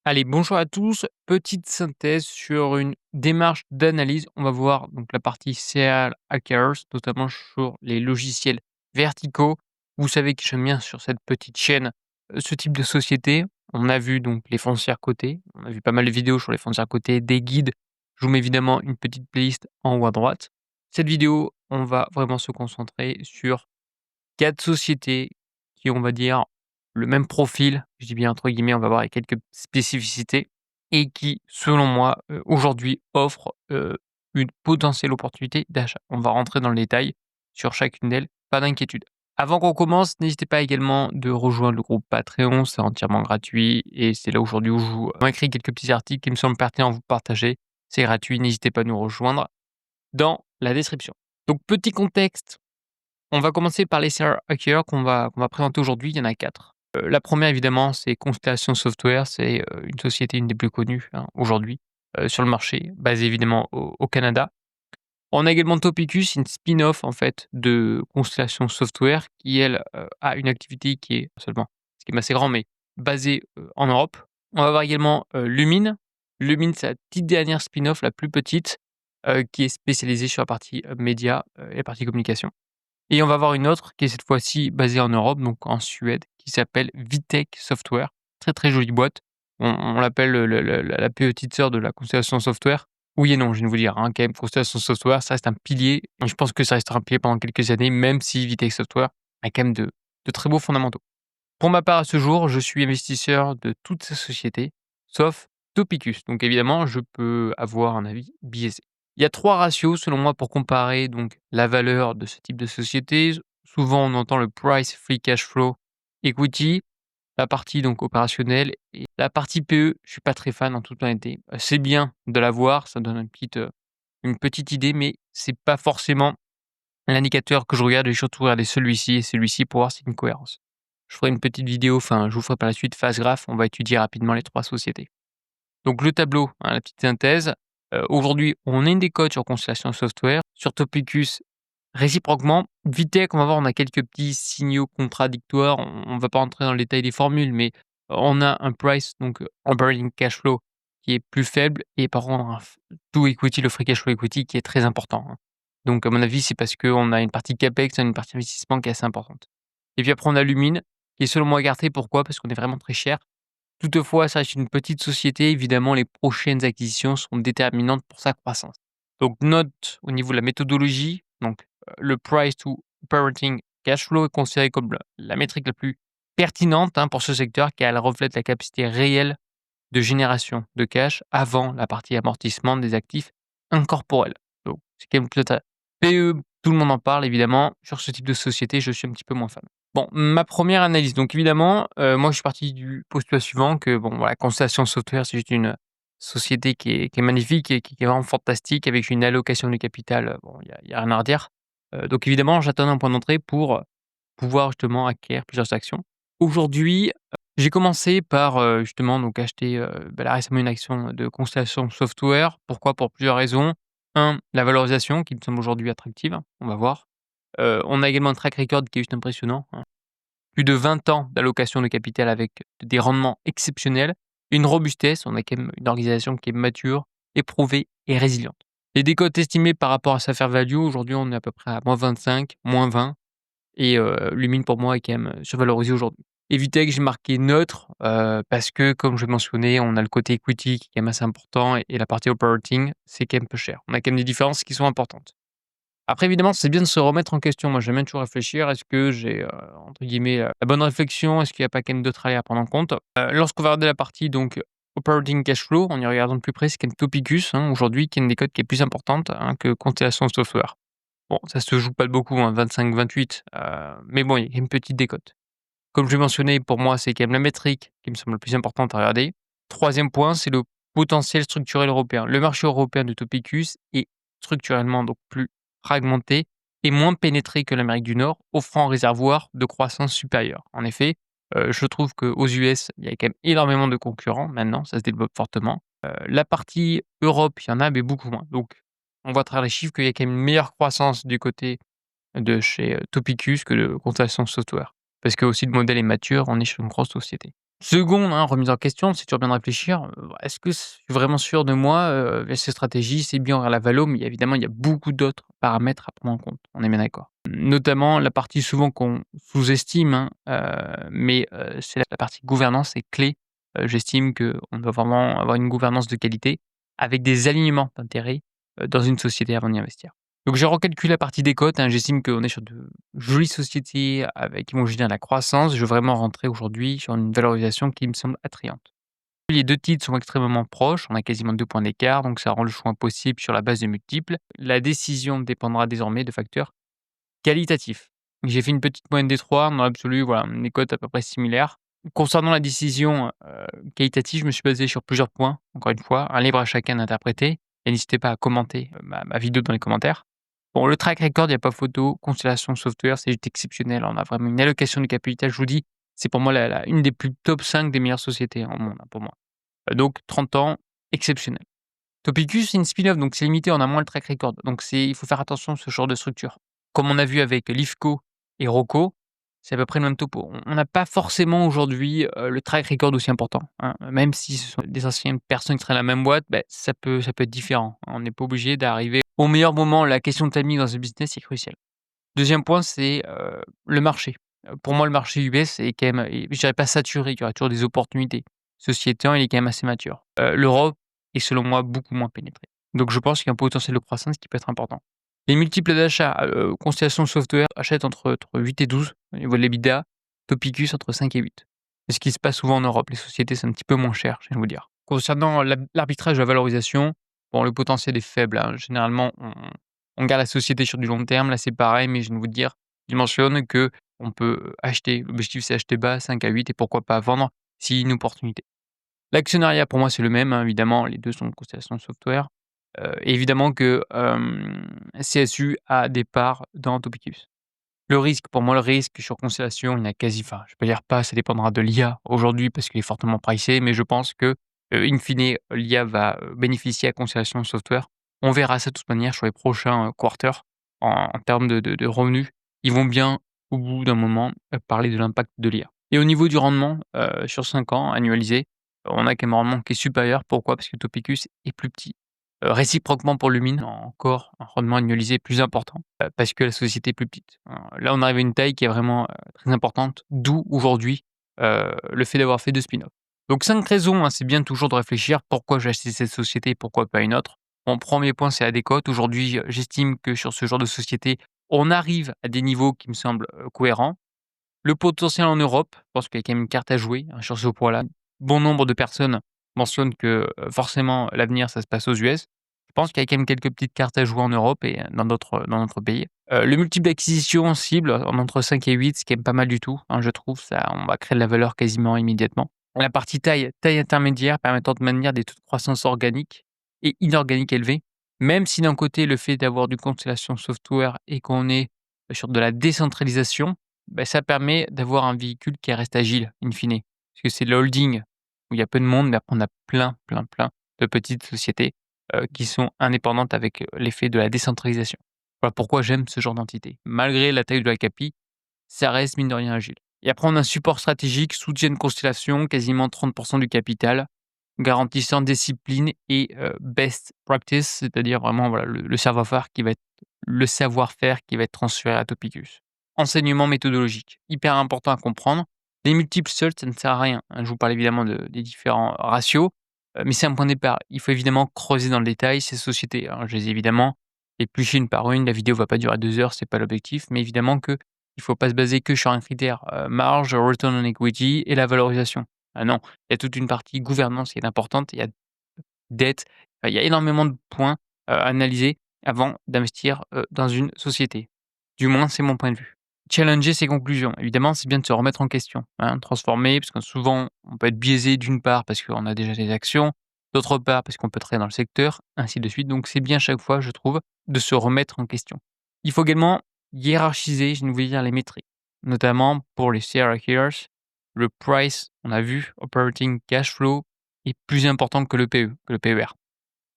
Allez, bonjour à tous. Petite synthèse sur une démarche d'analyse. On va voir donc la partie serial hackers, notamment sur les logiciels verticaux. Vous savez que j'aime bien sur cette petite chaîne ce type de société. On a vu donc les foncières cotées. On a vu pas mal de vidéos sur les foncières cotées, des guides. Je vous mets évidemment une petite playlist en haut à droite. Cette vidéo, on va vraiment se concentrer sur 4 sociétés qui ont, on va dire, le même profil, je dis bien entre guillemets, on va voir avec quelques spécificités et qui, selon moi, aujourd'hui offrent, une potentielle opportunité d'achat. On va rentrer dans le détail sur chacune d'elles, pas d'inquiétude. Avant qu'on commence, n'hésitez pas également de rejoindre le groupe Patreon, c'est entièrement gratuit et c'est là aujourd'hui où je vous écrit quelques petits articles qui me semblent pertinents à vous partager. C'est gratuit, n'hésitez pas à nous rejoindre dans la description. Donc petit contexte, on va commencer par les serial hackers qu'on va présenter aujourd'hui, il y en a 4. La première évidemment, c'est Constellation Software, c'est, une société, une des plus connues, hein, aujourd'hui, sur le marché, basée évidemment au Canada. On a également Topicus, une spin-off en fait de Constellation Software qui elle, a une activité qui est seulement ce qui est assez grand, mais basée, en Europe. On va avoir également, Lumine. Lumine, c'est la petite dernière spin-off, la plus petite, qui est spécialisée sur la partie, médias, et la partie communication. Et on va avoir une autre qui est cette fois-ci basée en Europe, donc en Suède, qui s'appelle Vitech Software. Très, très jolie boîte. On l'appelle le la petite sœur de la Constellation Software. Oui et non, je viens de vous dire, hein, quand même Constellation Software, ça reste un pilier et je pense que ça restera un pilier pendant quelques années, même si Vitech Software a quand même de très beaux fondamentaux. Pour ma part, à ce jour, je suis investisseur de toutes ces sociétés, sauf Topicus. Donc évidemment, je peux avoir un avis biaisé. Il y a 3 ratios selon moi pour comparer donc la valeur de ce type de société. Souvent, on entend le price free cash flow equity, la partie donc opérationnelle et la partie PE, je suis pas très fan en toute honnêteté. C'est bien de l'avoir, ça donne une petite idée, mais c'est pas forcément l'indicateur que je regarde. J'ai surtout regardé celui-ci et celui-ci pour voir s'il y a une cohérence. Je ferai une petite vidéo, enfin, je vous ferai par la suite phase graph, on va étudier rapidement les 3 sociétés. Donc le tableau, hein, la petite synthèse. Aujourd'hui, on a une décote sur Constellation Software, sur Topicus réciproquement. Vitech, on va voir, on a quelques petits signaux contradictoires. On va pas rentrer dans le détail des formules, mais on a un price, donc operating cash flow qui est plus faible et par contre un to equity, le free cash flow equity qui est très important, hein. Donc à mon avis, c'est parce qu'on a une partie capex, une partie investissement qui est assez importante. Et puis après on a Lumine, qui est selon moi écarté. Pourquoi? Parce qu'on est vraiment très cher. Toutefois, ça reste une petite société. Évidemment, les prochaines acquisitions seront déterminantes pour sa croissance. Donc, note au niveau de la méthodologie, donc le price to operating cash flow est considéré comme la métrique la plus pertinente, hein, pour ce secteur car elle reflète la capacité réelle de génération de cash avant la partie amortissement des actifs incorporels. Donc, c'est quand même peut-être PE, tout le monde en parle évidemment. Sur ce type de société, je suis un petit peu moins fan. Bon, ma première analyse, donc évidemment, moi je suis parti du postulat suivant que bon voilà, Constellation Software, c'est juste une société qui est magnifique et qui est vraiment fantastique avec une allocation du capital, bon il y a rien à redire. Donc évidemment, j'attendais un point d'entrée pour pouvoir justement acquérir plusieurs actions. Aujourd'hui, j'ai commencé par, justement donc acheter, là récemment une action de Constellation Software. Pourquoi? Pour plusieurs raisons. Un, la valorisation qui me semble aujourd'hui attractive, on va voir. On a également un track record qui est juste impressionnant, hein. Plus de 20 ans d'allocation de capital avec des rendements exceptionnels, une robustesse, on a quand même une organisation qui est mature, éprouvée et résiliente. Les décotes estimées par rapport à sa fair value, aujourd'hui on est à peu près à -25, -20 et Lumine pour moi est quand même, survalorisé aujourd'hui. Evitech, j'ai marqué neutre, parce que comme je mentionnais, on a le côté equity qui est quand même assez important et la partie operating, c'est quand même peu cher. On a quand même des différences qui sont importantes. Après évidemment, c'est bien de se remettre en question. Moi, j'aime bien toujours réfléchir. Est-ce que j'ai, entre guillemets, «la bonne réflexion»? Est-ce qu'il n'y a pas quand même d'autres travail à prendre en compte? Lorsqu'on va regarder la partie donc operating cash flow, en y regardant de plus près, c'est quand même Topicus, hein, aujourd'hui qui est une des cotes qui est plus importante, hein, que Constellation Software. Bon, ça se joue pas de beaucoup, hein, 25-28, mais bon, il y a une petite décote. Comme je l'ai mentionné, pour moi, c'est quand même la métrique qui me semble la plus importante à regarder. Troisième point, c'est le potentiel structurel européen. Le marché européen de Topicus est structurellement donc plus fragmenté et moins pénétré que l'Amérique du Nord, offrant un réservoir de croissance supérieur. En effet, je trouve qu'aux US, il y a quand même énormément de concurrents maintenant, ça se développe fortement. La partie Europe, il y en a, mais beaucoup moins. Donc, on voit à travers les chiffres qu'il y a quand même une meilleure croissance du côté de chez, Topicus que de Constellation Software. Parce que aussi le modèle est mature, on est sur une grosse société. Seconde, remise en question, c'est toujours bien de réfléchir, est-ce que je suis vraiment sûr de moi, cette stratégie? C'est bien vers la valo, mais évidemment, il y a beaucoup d'autres paramètres à prendre en compte. On est bien d'accord. Notamment la partie souvent qu'on sous-estime, mais c'est la partie gouvernance est clé. J'estime qu'on doit vraiment avoir une gouvernance de qualité avec des alignements d'intérêts, dans une société avant d'y investir. Donc je recalcule la partie des cotes, j'estime qu'on est sur de jolies sociétés avec qui vont générer la croissance. Je veux vraiment rentrer aujourd'hui sur une valorisation qui me semble attrayante. Les 2 titres sont extrêmement proches, on a quasiment 2 points d'écart, donc ça rend le choix impossible sur la base de multiples. La décision dépendra désormais de facteurs qualitatifs. J'ai fait une petite moyenne des 3, dans l'absolu, voilà, mes cotes à peu près similaires. Concernant la décision, qualitative, je me suis basé sur plusieurs points, encore une fois, un libre à chacun d'interpréter et n'hésitez pas à commenter, ma vidéo dans les commentaires. Bon, le track record, il y a pas photo. Constellation Software, c'est juste exceptionnel. On a vraiment une allocation de capital, je vous dis, c'est pour moi la une des plus top 5 des meilleures sociétés en monde, pour moi. Donc 30 ans, exceptionnel. Topicus, c'est une spin-off, donc c'est limité, on a moins le track record. Donc il faut faire attention à ce genre de structure. Comme on a vu avec Lifco et Rocco, c'est à peu près le même topo. On n'a pas forcément aujourd'hui, le track record aussi important, même si ce sont des anciennes personnes qui travaillent dans la même boîte, ça peut être différent. On n'est pas obligé d'arriver au meilleur moment. La question de timing dans ce business est cruciale. Deuxième point, c'est, le marché. Pour moi, le marché US est quand même, je dirais pas saturé, il y aura toujours des opportunités. Ceci étant, il est quand même assez mature. L'Europe est selon moi beaucoup moins pénétrée. Donc je pense qu'il y a un potentiel de croissance qui peut être important. Les multiples d'achat, Constellation Software achète entre 8 et 12 au niveau de l'EBITDA, Topicus entre 5 et 8. C'est ce qui se passe souvent en Europe. Les sociétés, c'est un petit peu moins cher, je viens de vous dire. Concernant l'arbitrage de la valorisation, bon, le potentiel est faible, généralement, on garde la société sur du long terme. Là, c'est pareil, mais je viens de vous dire, je mentionne qu'on peut acheter. L'objectif, c'est acheter bas, 5 à 8 et pourquoi pas vendre s'il y a une opportunité. L'actionnariat, pour moi, c'est le même, évidemment, les 2 sont de Constellation Software. Évidemment que, CSU a des parts dans Topicus. Le risque, pour moi, le risque sur Constellation, il n'a quasi enfin, je ne vais pas dire pas, ça dépendra de l'IA aujourd'hui parce qu'il est fortement pricé, mais je pense que, in fine, l'IA va, bénéficier à Constellation Software. On verra ça de toute manière sur les prochains, quarters en termes de revenus. Ils vont bien, au bout d'un moment, parler de l'impact de l'IA et au niveau du rendement, sur 5 ans annualisé, on a quand même un rendement qui est supérieur. Pourquoi? Parce que Topicus est plus petit. Réciproquement pour Lumine, encore un rendement annualisé plus important, parce que la société est plus petite. Là, on arrive à une taille qui est vraiment, très importante, d'où aujourd'hui, le fait d'avoir fait 2 spin-offs. Donc 5 raisons, c'est bien toujours de réfléchir pourquoi j'ai acheté cette société, pourquoi pas une autre. Mon premier point, c'est la décote. Aujourd'hui, j'estime que sur ce genre de société, on arrive à des niveaux qui me semblent, cohérents. Le potentiel en Europe, je pense qu'il y a quand même une carte à jouer, sur ce point-là. Bon nombre de personnes mentionnent que, forcément l'avenir ça se passe aux US. Je pense qu'il y a quand même quelques petites cartes à jouer en Europe et dans d'autres pays. Le multiple d'acquisition cible en entre 5 et 8, c'est quand même pas mal du tout, je trouve. Ça, on va créer de la valeur quasiment immédiatement. La partie taille intermédiaire permettant de maintenir des taux de croissance organiques et inorganiques élevés. Même si d'un côté le fait d'avoir du Constellation Software et qu'on est sur de la décentralisation, ça permet d'avoir un véhicule qui reste agile, in fine. Parce que c'est le holding où il y a peu de monde, mais après on a plein, plein, plein de petites sociétés, qui sont indépendantes avec, l'effet de la décentralisation. Voilà pourquoi j'aime ce genre d'entité. Malgré la taille de la capi, ça reste mine de rien agile. Et après on a un support stratégique, soutien de Constellation, quasiment 30 du capital, garantissant discipline et best practice, c'est-à-dire vraiment voilà le savoir-faire qui va être transféré à Topicus. Enseignement méthodologique, hyper important à comprendre. Les multiples seuls, ça ne sert à rien, je vous parle évidemment des différents ratios, mais c'est un point de départ. Il faut évidemment creuser dans le détail ces sociétés. Alors je les ai évidemment épluchées une par une. La vidéo va pas durer 2 heures, c'est pas l'objectif, mais évidemment qu'il ne faut pas se baser que sur un critère, marge, return on equity et la valorisation. Ah non, il y a toute une partie gouvernance qui est importante, il y a dette, il y a énormément de points, à analyser avant d'investir, dans une société. Du moins, c'est mon point de vue. Challenger ses conclusions. Évidemment, c'est bien de se remettre en question, transformer, parce que souvent, on peut être biaisé d'une part parce qu'on a déjà des actions, d'autre part parce qu'on peut travailler dans le secteur, ainsi de suite. Donc c'est bien chaque fois, je trouve, de se remettre en question. Il faut également hiérarchiser, je voulais dire les métriques, notamment pour les CR Killers. Le price, on a vu, operating cash flow, est plus important que le PE, que le PER,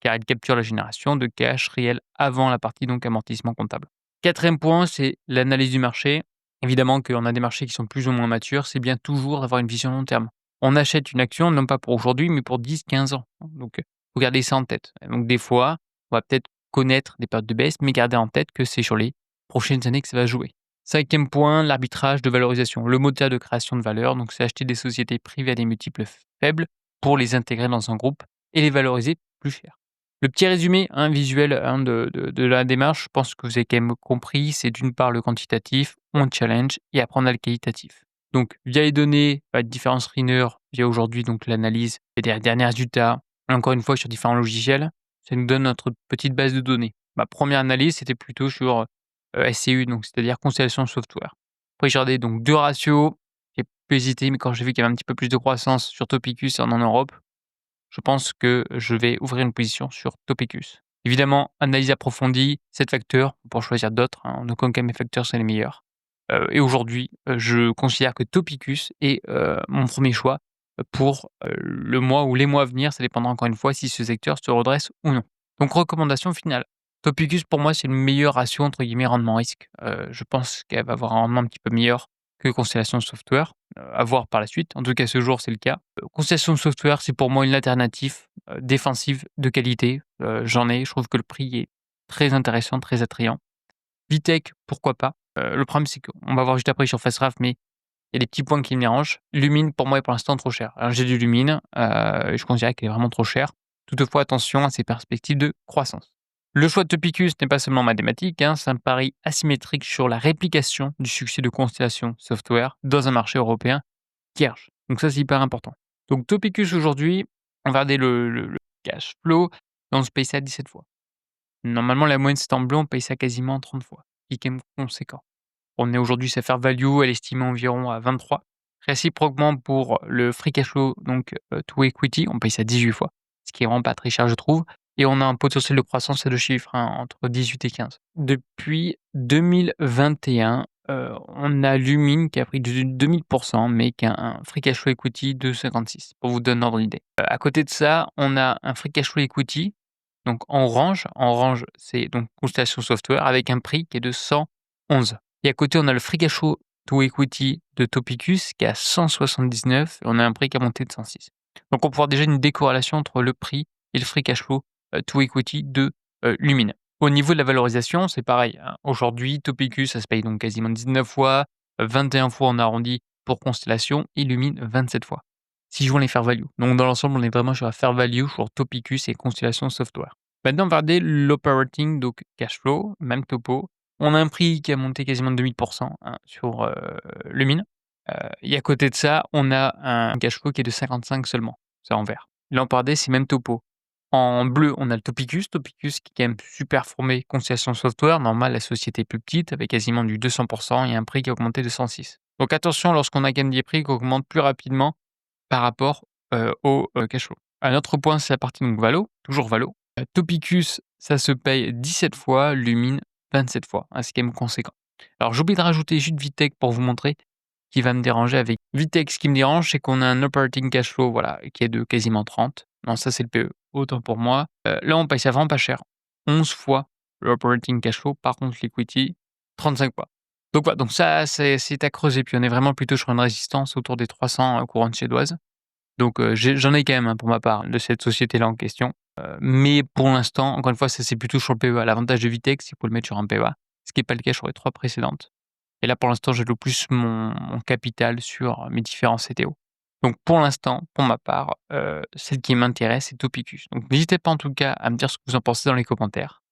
car il capture la génération de cash réel avant la partie donc amortissement comptable. Quatrième point, c'est l'analyse du marché. Évidemment qu'on a des marchés qui sont plus ou moins matures, c'est bien toujours d'avoir une vision long terme. on achète une action non pas pour aujourd'hui, mais pour 10, 15 ans, hein. Donc, faut garder ça en tête. Donc des fois, on va peut-être connaître des périodes de baisse, mais garder en tête que c'est sur les prochaines années que ça va jouer. 5e point, l'arbitrage de valorisation, le moteur de création de valeur. Donc c'est acheter des sociétés privées à des multiples faibles pour les intégrer dans un groupe et les valoriser plus cher. Le petit résumé, hein, visuel, hein, de la démarche, je pense que vous avez quand même compris, c'est d'une part le quantitatif, on challenge et après on a le qualitatif. Donc via les données, différents screeners, via aujourd'hui donc l'analyse et des derniers résultats, encore une fois sur différents logiciels, ça nous donne notre petite base de données. Ma première analyse, c'était plutôt sur, SCU, donc c'est-à-dire Constellation Software. Après j'ai regardé donc 2 ratios, j'ai pu hésiter, mais quand j'ai vu qu'il y avait un petit peu plus de croissance sur Topicus en Europe, je pense que je vais ouvrir une position sur Topicus. Évidemment, analyse approfondie, 7 facteurs, on peut en choisir d'autres, hein, en aucun cas mes facteurs sont les meilleurs. Et aujourd'hui, je considère que Topicus est, mon premier choix, pour, le mois ou les mois à venir. Ça dépendra encore une fois si ce secteur se redresse ou non. Donc recommandation finale, Topicus pour moi c'est le meilleur ratio entre guillemets «rendement risque». Je pense qu'elle va avoir un rendement un petit peu meilleur que Constellation Software, à voir par la suite. En tout cas, ce jour, c'est le cas. Constellation Software, c'est pour moi une alternative, défensive de qualité. J'en ai, je trouve que le prix est très intéressant, très attrayant. Vitech, pourquoi pas? Le problème, c'est qu'on va voir juste après sur FastRaf, mais il y a des petits points qui me dérangent. Lumine, pour moi, est pour l'instant trop cher. Alors j'ai du Lumine, et je considère qu'elle est vraiment trop chère. Toutefois, attention à ses perspectives de croissance. Le choix de Topicus n'est pas seulement mathématique, hein, c'est un pari asymétrique sur la réplication du succès de Constellation Software dans un marché européen vierge. Donc ça, c'est hyper important. Donc Topicus aujourd'hui, on va regarder le cash flow et on se paye ça 17 fois. Normalement, la moyenne, c'est en bleu, on paye ça quasiment 30 fois, ce qui est quand même conséquent. On est aujourd'hui, sa fair value, elle est estimée environ à 23. Réciproquement pour le free cash flow, donc to equity, on paye ça 18 fois, ce qui est vraiment pas très cher, je trouve. Et on a un potentiel de croissance à 2 chiffres, hein, entre 18 et 15. Depuis 2021, on a Lumine qui a pris de 2000 mais qui a un free cash flow equity de 56, pour vous donner un ordre d'idée. À côté de ça, on a un free cash flow equity, donc en orange. En orange, c'est donc Constellation Software avec un prix qui est de 111. Et à côté, on a le free cash flow to equity de Topicus qui est à 179 et on a un prix qui a monté de 106. Donc on peut voir déjà une décorrélation entre le prix et le free cash flow, to equity de, Lumine. Au niveau de la valorisation, c'est pareil, hein. Aujourd'hui, Topicus, ça se paye donc quasiment 19 fois, 21 fois en arrondi pour Constellation et Lumine 27 fois. Si je vois les fair value. Donc dans l'ensemble, on est vraiment sur la fair value sur Topicus et Constellation Software. Maintenant, on va regarder l'operating, donc cash flow, même topo. On a un prix qui a monté quasiment de 2000 hein, sur, Lumine. Et à côté de ça, on a un cash flow qui est de 55 seulement, c'est en vert. Là, on peut regarder, c'est même topo. En bleu, on a le Topicus, Topicus qui est quand même super formé Constellation Software. Normal, la société est plus petite avec quasiment du 200 et un prix qui a augmenté de 106. Donc attention lorsqu'on a quand même des prix qui augmentent plus rapidement par rapport, au, cash flow. Un autre point, c'est la partie donc valo, toujours valo. Topicus, ça se paye 17 fois, Lumine 27 fois, hein, c'est quand même conséquent. Alors j'ai oublié de rajouter juste Vitech pour vous montrer qui va me déranger avec Vitech. Ce qui me dérange, c'est qu'on a un operating cash flow, voilà, qui est de quasiment 30. Non, ça c'est le PE, autant pour moi. Là, on paye ça vraiment pas cher. 11 fois l'operating cash flow, par contre l'equity, 35 fois. Donc voilà, donc ça c'est à creuser, puis on est vraiment plutôt sur une résistance autour des 300, couronnes suédoises. Donc j'en ai quand même, hein, pour ma part, de cette société-là en question. Mais pour l'instant, encore une fois, ça c'est plutôt sur le PEA. L'avantage de Vitech, c'est qu'il faut le mettre sur un PEA, ce qui est pas le cas sur les 3 précédentes. Et là, pour l'instant, j'alloue plus mon capital sur mes différents CTO. Donc pour l'instant, pour ma part, celle qui m'intéresse, c'est Topicus. Donc n'hésitez pas en tout cas à me dire ce que vous en pensez dans les commentaires.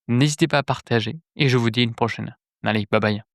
N'hésitez pas à partager et je vous dis à une prochaine. Allez, bye bye.